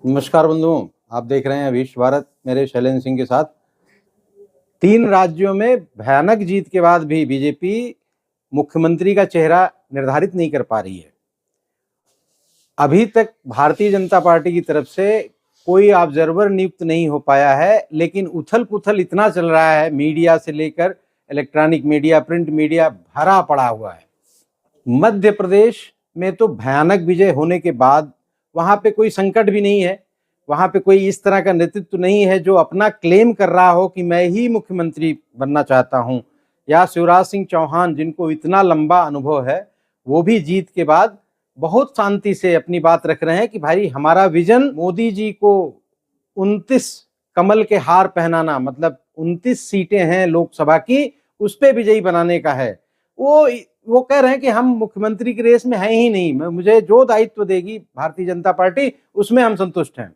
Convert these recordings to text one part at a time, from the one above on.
नमस्कार बंधुओं, आप देख रहे हैं विश्व भारत मेरे शैलेंद्र सिंह के साथ। 3 राज्यों में भयानक जीत के बाद भी बीजेपी मुख्यमंत्री का चेहरा निर्धारित नहीं कर पा रही है। अभी तक भारतीय जनता पार्टी की तरफ से कोई ऑब्जर्वर नियुक्त नहीं हो पाया है, लेकिन उथल-पुथल इतना चल रहा है, मीडिया से लेकर इलेक्ट्रॉनिक मीडिया, प्रिंट मीडिया भरा पड़ा हुआ है। मध्य प्रदेश में तो भयानक विजय होने के बाद वहां पे कोई संकट भी नहीं है, वहां पे कोई इस तरह का नेतृत्व नहीं है जो अपना क्लेम कर रहा हो कि मैं ही मुख्यमंत्री बनना चाहता हूं। या शिवराज सिंह चौहान, जिनको इतना लंबा अनुभव है, वो भी जीत के बाद बहुत शांति से अपनी बात रख रहे हैं कि भाई हमारा विजन मोदी जी को 29 कमल के हार पहनाना, मतलब 29 सीटें हैं लोकसभा की, उस पे विजयी बनाने का है। वो कह रहे हैं कि हम मुख्यमंत्री की रेस में हैं ही नहीं, मुझे जो दायित्व देगी भारतीय जनता पार्टी उसमें हम संतुष्ट हैं।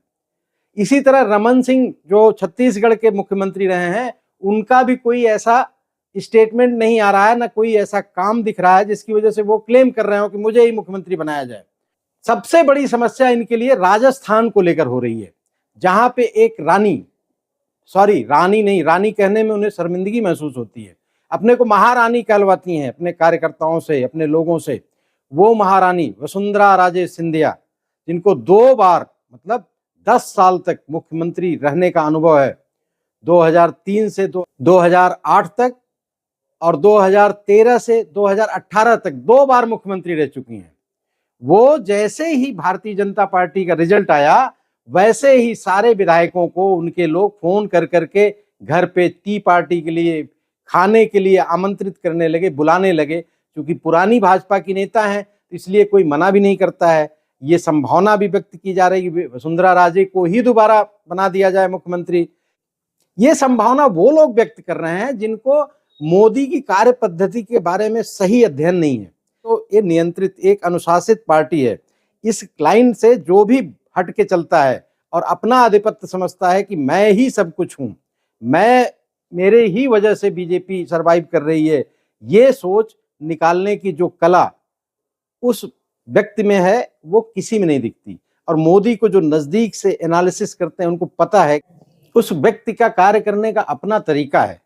इसी तरह रमन सिंह जो छत्तीसगढ़ के मुख्यमंत्री रहे हैं, उनका भी कोई ऐसा स्टेटमेंट नहीं आ रहा है, ना कोई ऐसा काम दिख रहा है जिसकी वजह से वो क्लेम कर रहे हो कि मुझे ही मुख्यमंत्री बनाया जाए। सबसे बड़ी समस्या इनके लिए राजस्थान को लेकर हो रही है, जहां पे एक रानी नहीं, रानी कहने में उन्हें शर्मिंदगी महसूस होती है, अपने को महारानी कहलवाती हैं अपने कार्यकर्ताओं से, अपने लोगों से। वो महारानी वसुंधरा राजे सिंधिया, जिनको 2 बार मतलब 10 साल तक मुख्यमंत्री रहने का अनुभव है, 2003 से 2008 तक और 2013 से 2018 तक 2 बार मुख्यमंत्री रह चुकी हैं। वो जैसे ही भारतीय जनता पार्टी का रिजल्ट आया, वैसे ही सारे विधायकों को उनके लोग फोन कर करके घर पे टी पार्टी के लिए, खाने के लिए आमंत्रित करने लगे, बुलाने लगे। क्योंकि पुरानी भाजपा की नेता हैं, तो इसलिए कोई मना भी नहीं करता है। ये संभावना भी व्यक्त की जा रही है वसुंधरा राजे को ही दोबारा बना दिया जाए मुख्यमंत्री। ये संभावना वो लोग व्यक्त कर रहे हैं जिनको मोदी की कार्य पद्धति के बारे में सही अध्ययन नहीं है। तो ये नियंत्रित एक अनुशासित पार्टी है। इस लाइन से जो भी हट के चलता है और अपना आधिपत्य समझता है कि मैं ही सब कुछ हूं, मेरे ही वजह से बीजेपी सरवाइव कर रही है, ये सोच निकालने की जो कला उस व्यक्ति में है, वो किसी में नहीं दिखती। और मोदी को जो नजदीक से एनालिसिस करते हैं, उनको पता है उस व्यक्ति का कार्य करने का अपना तरीका है।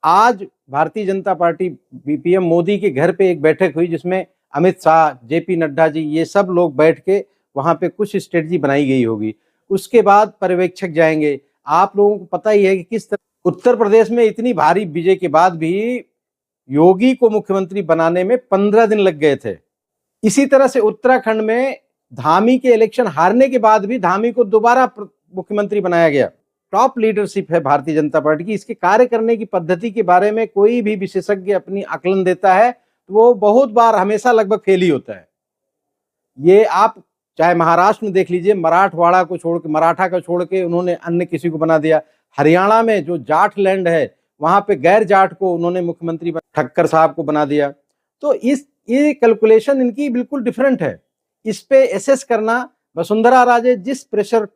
आज भारतीय जनता पार्टी पीएम मोदी के घर पे एक बैठक हुई, जिसमें अमित शाह, जेपी नड्डा जी, ये सब लोग बैठ के वहां पे कुछ स्ट्रेटजी बनाई गई होगी। उसके बाद पर्यवेक्षक जाएंगे। आप लोगों को पता ही है कि किस तरह उत्तर प्रदेश में इतनी भारी विजय के बाद भी योगी को मुख्यमंत्री बनाने में 15 दिन लग गए थे। इसी तरह से उत्तराखंड में धामी के इलेक्शन हारने के बाद भी धामी को दोबारा मुख्यमंत्री बनाया गया। टॉप लीडरशिप है भारतीय जनता पार्टी की। इसके कार्य करने की पद्धति के बारे में कोई भी विशेषज्ञ अपनी आकलन देता है तो वो बहुत बार हमेशा लगभग फेल ही होता है। ये आप चाहे महाराष्ट्र में देख लीजिए, मराठवाड़ा को छोड़ के, मराठा को छोड़ के उन्होंने अन्य किसी को बना दिया। हरियाणा में जो जाट लैंड है, वहां पे गैर जाट को उन्होंने मुख्यमंत्री ठक्कर साहब को बना दिया। तो ये कैलकुलेशन इनकी बिल्कुल डिफरेंट है। इस पे एसेस करना, वसुंधरा राजे जिस प्रेशर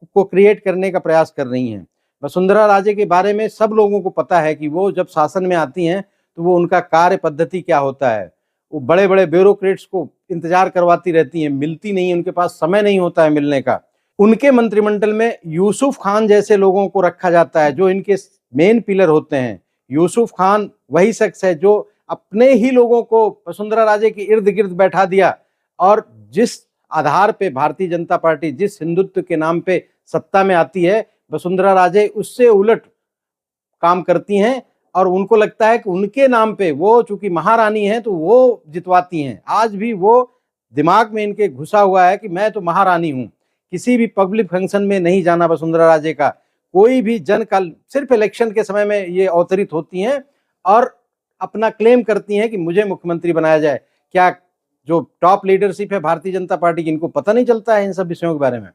को क्रिएट करने का प्रयास कर रही हैं, वसुंधरा राजे के बारे में सब लोगों को पता है कि वो जब शासन में आती हैं तो वो उनका कार्य पद्धति क्या होता है। वो बड़े बड़े ब्यूरोक्रेट्स को इंतजार करवाती रहती हैं, मिलती नहीं, उनके पास समय नहीं होता है मिलने का। उनके मंत्रिमंडल में यूसुफ खान जैसे लोगों को रखा जाता है जो इनके मेन पिलर होते हैं। यूसुफ खान वही शख्स है जो अपने ही लोगों को वसुंधरा राजे के इर्द गिर्द बैठा दिया, और जिस आधार पे भारतीय जनता पार्टी जिस हिंदुत्व के नाम पे सत्ता में आती है, वसुंधरा राजे उससे उलट काम करती हैं। और उनको लगता है कि उनके नाम पे वो चूंकि महारानी है तो वो जितवाती हैं। आज भी वो दिमाग में इनके घुसा हुआ है कि मैं तो महारानी हूं। किसी भी पब्लिक फंक्शन में नहीं जाना वसुंधरा राजे का, कोई भी जन का, सिर्फ इलेक्शन के समय में ये अवतरित होती हैं और अपना क्लेम करती हैं कि मुझे मुख्यमंत्री बनाया जाए। क्या जो टॉप लीडरशिप है भारतीय जनता पार्टी की, इनको पता नहीं चलता है इन सब विषयों के बारे में?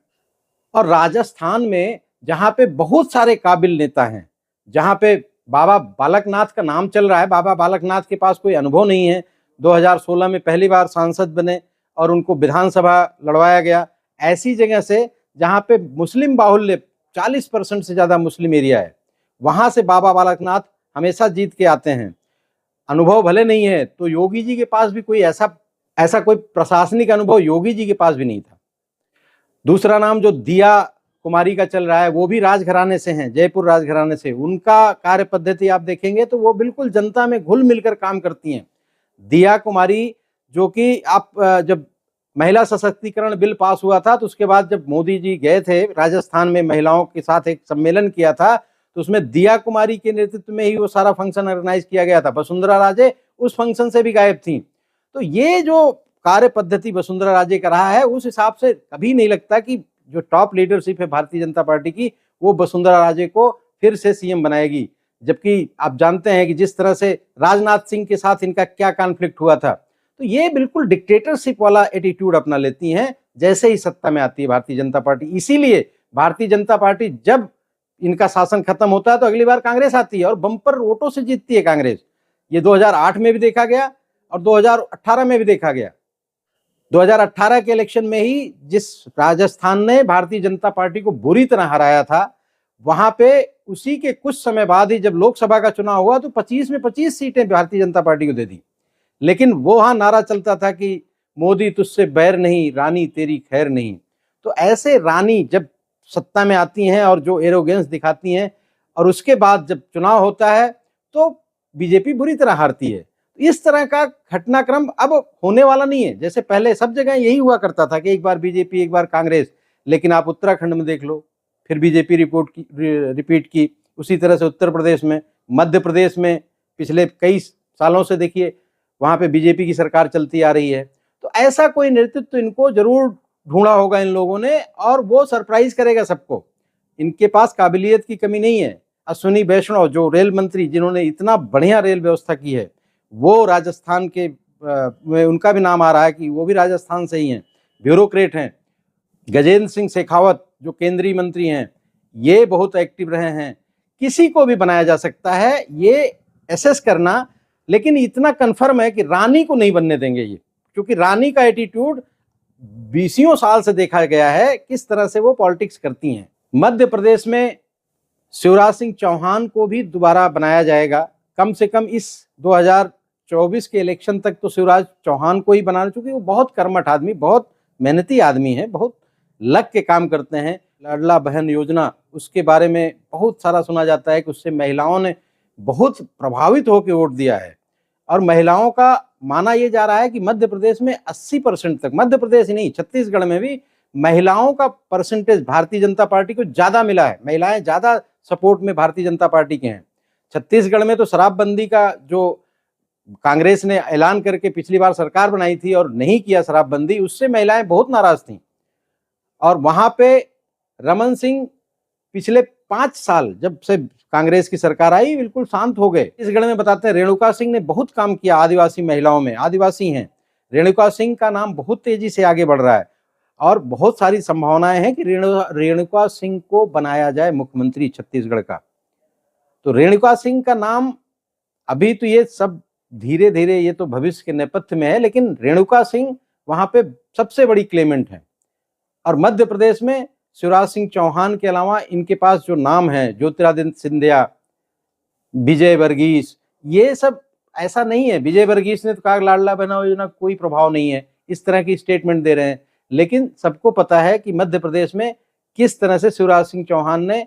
और राजस्थान में जहां पे बहुत सारे काबिल नेता हैं, जहां पे बाबा बालकनाथ का नाम चल रहा है, बाबा बालकनाथ के पास कोई अनुभव नहीं है। 2016 में पहली बार सांसद बने और उनको विधानसभा लड़वाया गया। ऐसी जगह से जहां पे मुस्लिम बाहुल्य 40% से ज्यादा मुस्लिम एरिया है, वहां से बाबा बालकनाथ हमेशा जीत के आते हैं। अनुभव भले नहीं है तो योगी जी के पास भी कोई ऐसा कोई प्रशासनिक अनुभव योगी जी के पास भी नहीं था। दूसरा नाम जो दिया कुमारी का चल रहा है, वो भी राजघराने से हैं, जयपुर राजघराने से। उनका कार्य पद्धति आप देखेंगे तो वो बिल्कुल जनता में घुल मिलकर काम करती हैं। दिया कुमारी, जो कि आप जब महिला सशक्तिकरण बिल पास हुआ था तो उसके बाद जब मोदी जी गए थे राजस्थान में, महिलाओं के साथ एक सम्मेलन किया था, तो उसमें दिया कुमारी के नेतृत्व में ही वो सारा फंक्शन ऑर्गेनाइज किया गया था। वसुंधरा राजे उस फंक्शन से भी गायब थी। तो ये जो कार्य पद्धति वसुंधरा राजे का रहा है, उस हिसाब से कभी नहीं लगता कि जो टॉप लीडरशिप है भारतीय जनता पार्टी की, वो वसुंधरा राजे को फिर से सीएम बनाएगी। जबकि आप जानते हैं कि जिस तरह से राजनाथ सिंह के साथ इनका क्या कॉन्फ्लिक्ट हुआ था, तो ये बिल्कुल डिक्टेटरशिप वाला एटीट्यूड अपना लेती हैं जैसे ही सत्ता में आती है भारतीय जनता पार्टी। इसीलिए भारतीय जनता पार्टी जब इनका शासन खत्म होता है तो अगली बार कांग्रेस आती है और बम्पर वोटों से जीतती है कांग्रेस। ये 2008 में भी देखा गया और 2018 में भी देखा गया। 2018 के इलेक्शन में ही जिस राजस्थान ने भारतीय जनता पार्टी को बुरी तरह हराया था, वहां पे उसी के कुछ समय बाद ही जब लोकसभा का चुनाव हुआ तो 25 में 25 सीटें भारतीय जनता पार्टी को दे दी। लेकिन वो वहां नारा चलता था कि मोदी तुझसे बैर नहीं, रानी तेरी खैर नहीं। तो ऐसे रानी जब सत्ता में आती हैं और जो एरोगेंस दिखाती हैं, और उसके बाद जब चुनाव होता है तो बीजेपी बुरी तरह हारती है। इस तरह का घटनाक्रम अब होने वाला नहीं है। जैसे पहले सब जगह यही हुआ करता था कि एक बार बीजेपी एक बार कांग्रेस, लेकिन आप उत्तराखंड में देख लो, फिर बीजेपी रिपीट की। उसी तरह से उत्तर प्रदेश में, मध्य प्रदेश में पिछले कई सालों से देखिए वहां पे बीजेपी की सरकार चलती आ रही है। तो ऐसा कोई नेतृत्व तो इनको जरूर ढूंढा होगा इन लोगों ने, और वो सरप्राइज करेगा सबको। इनके पास काबिलियत की कमी नहीं है। अश्विनी वैष्णव जो रेल मंत्री, जिन्होंने इतना बढ़िया रेल व्यवस्था की है, वो राजस्थान के में उनका भी नाम आ रहा है कि वो भी राजस्थान से ही हैं, ब्यूरोक्रेट हैं। गजेंद्र सिंह शेखावत जो केंद्रीय मंत्री हैं, ये बहुत एक्टिव रहे हैं। किसी को भी बनाया जा सकता है, ये एसेस करना, लेकिन इतना कंफर्म है कि रानी को नहीं बनने देंगे ये, क्योंकि रानी का एटीट्यूड 20 साल से देखा गया है किस तरह से वो पॉलिटिक्स करती हैं। मध्य प्रदेश में शिवराज सिंह चौहान को भी दोबारा बनाया जाएगा। कम से कम इस 2024 के इलेक्शन तक तो शिवराज चौहान को ही बनाना, चूंकि वो बहुत कर्मठ आदमी, बहुत मेहनती आदमी है, बहुत लग के काम करते हैं। लाडला बहन योजना, उसके बारे में बहुत सारा सुना जाता है कि उससे महिलाओं ने बहुत प्रभावित होकर वोट दिया है। और महिलाओं का माना यह जा रहा है कि मध्य प्रदेश में 80% तक, मध्य प्रदेश ही नहीं छत्तीसगढ़ में भी महिलाओं का परसेंटेज भारतीय जनता पार्टी को ज्यादा मिला है। महिलाएं ज्यादा सपोर्ट में भारतीय जनता पार्टी के हैं। छत्तीसगढ़ में तो शराबबंदी का जो कांग्रेस ने ऐलान करके पिछली बार सरकार बनाई थी और नहीं किया शराबबंदी, उससे महिलाएं बहुत नाराज थीं। और वहां पे रमन सिंह पिछले 5 साल जब से कांग्रेस की सरकार आई बिल्कुल शांत हो गए। छत्तीसगढ़ में बताते हैं रेणुका सिंह ने बहुत काम किया आदिवासी महिलाओं में, आदिवासी हैं, रेणुका सिंह का नाम बहुत तेजी से आगे बढ़ रहा है और बहुत सारी संभावनाएं हैं कि रेणुका सिंह को बनाया जाए मुख्यमंत्री छत्तीसगढ़ का। तो रेणुका सिंह का नाम अभी तो ये सब धीरे धीरे, ये तो भविष्य के नेपथ्य में है, लेकिन रेणुका सिंह वहां पे सबसे बड़ी क्लेमेंट है। और मध्य प्रदेश में शिवराज सिंह चौहान के अलावा इनके पास जो नाम है, ज्योतिरादित्य सिंधिया, विजय वर्गीस, ये सब ऐसा नहीं है। विजय वर्गीस ने तो कहा लाडला बहन योजना कोई प्रभाव नहीं है, इस तरह की स्टेटमेंट दे रहे हैं। लेकिन सबको पता है कि मध्य प्रदेश में किस तरह से शिवराज सिंह चौहान ने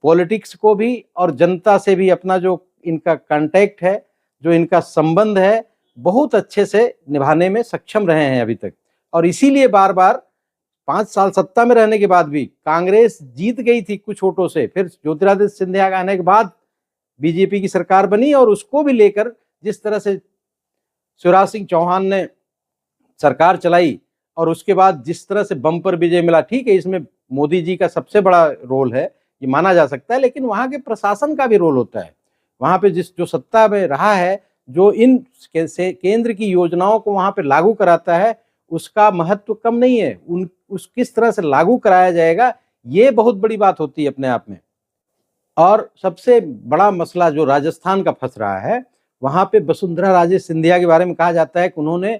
पॉलिटिक्स को भी और जनता से भी अपना जो इनका कांटेक्ट है, जो इनका संबंध है, बहुत अच्छे से निभाने में सक्षम रहे हैं अभी तक। और इसीलिए बार बार 5 साल सत्ता में रहने के बाद भी कांग्रेस जीत गई थी कुछ वोटों से, फिर ज्योतिरादित्य सिंधिया के आने के बाद बीजेपी की सरकार बनी, और उसको भी लेकर जिस तरह से शिवराज सिंह चौहान ने सरकार चलाई और उसके बाद जिस तरह से बम्पर विजय मिला, ठीक है इसमें मोदी जी का सबसे बड़ा रोल है, ये माना जा सकता है, लेकिन वहां के प्रशासन का भी रोल होता है। वहां पे जो सत्ता में रहा है, जो इन केंद्र की योजनाओं को वहां पे लागू कराता है, उसका महत्व कम नहीं है। उस किस तरह से लागू कराया जाएगा, ये बहुत बड़ी बात होती है अपने आप में। और सबसे बड़ा मसला जो राजस्थान का फंस रहा है, वहां पे वसुंधरा राजे सिंधिया के बारे में कहा जाता है कि उन्होंने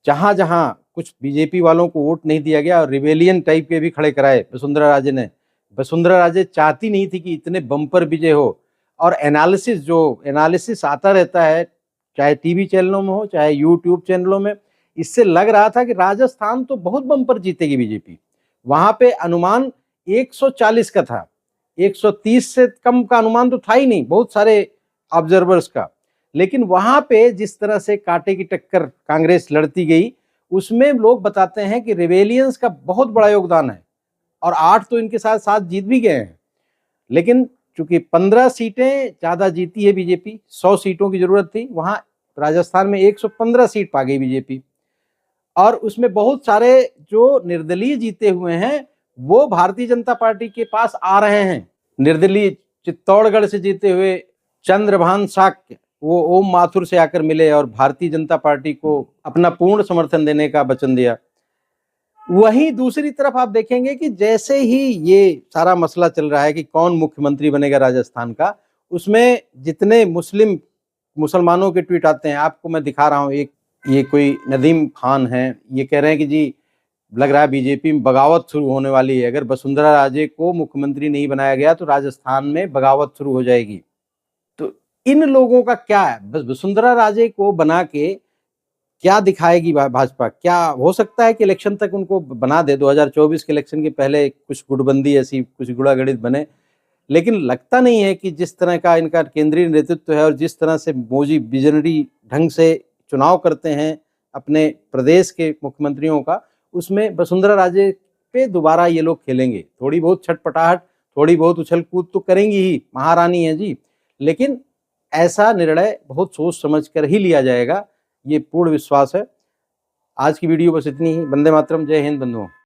जहां जहां कुछ बीजेपी वालों को वोट नहीं दिया गया और रिवेलियन टाइप के भी खड़े कराए वसुंधरा राजे ने। वसुंधरा राजे चाहती नहीं थी कि इतने बम्पर विजय हो। और एनालिसिस आता रहता है, चाहे टीवी चैनलों में हो चाहे यूट्यूब चैनलों में, इससे लग रहा था कि राजस्थान तो बहुत बम्पर जीतेगी बीजेपी। वहां पे अनुमान 140 का था, 130 से कम का अनुमान तो था ही नहीं बहुत सारे ऑब्जर्वर्स का। लेकिन वहां पे जिस तरह से कांटे की टक्कर कांग्रेस लड़ती गई, उसमें लोग बताते हैं कि रिबेलियंस का बहुत बड़ा योगदान है, और 8 तो इनके साथ साथ जीत भी गए हैं। लेकिन चूंकि 15 सीटें ज्यादा जीती है बीजेपी, 100 सीटों की जरूरत थी, वहां राजस्थान में 115 सीट पा गई बीजेपी, और उसमें बहुत सारे जो निर्दलीय जीते हुए हैं वो भारतीय जनता पार्टी के पास आ रहे हैं। निर्दलीय चित्तौड़गढ़ से जीते हुए चंद्रभान शाक्य वो ओम माथुर से आकर मिले और भारतीय जनता पार्टी को अपना पूर्ण समर्थन देने का वचन दिया। वहीं दूसरी तरफ आप देखेंगे कि जैसे ही ये सारा मसला चल रहा है कि कौन मुख्यमंत्री बनेगा राजस्थान का, उसमें जितने मुसलमानों के ट्वीट आते हैं, आपको मैं दिखा रहा हूं, एक ये कोई नदीम खान है, ये कह रहे हैं कि जी लग रहा है बीजेपी में बगावत शुरू होने वाली है, अगर वसुंधरा राजे को मुख्यमंत्री नहीं बनाया गया तो राजस्थान में बगावत शुरू हो जाएगी। तो इन लोगों का क्या है, बस वसुंधरा राजे को बना के क्या दिखाएगी भाजपा? क्या हो सकता है कि इलेक्शन तक उनको बना दे, 2024 के इलेक्शन के पहले कुछ गुटबंदी ऐसी कुछ गुड़ागड़ित बने, लेकिन लगता नहीं है कि जिस तरह का इनका केंद्रीय नेतृत्व है और जिस तरह से मोदी विजनरी ढंग से चुनाव करते हैं अपने प्रदेश के मुख्यमंत्रियों का, उसमें वसुंधरा राजे पे दोबारा ये लोग खेलेंगे। थोड़ी बहुत छटपटाहट, थोड़ी बहुत उछल कूद तो करेंगी ही, महारानी है जी, लेकिन ऐसा निर्णय बहुत सोच समझ कर ही लिया जाएगा, ये पूर्ण विश्वास है। आज की वीडियो बस इतनी ही। वंदे मातरम, जय हिंद बंधुओं।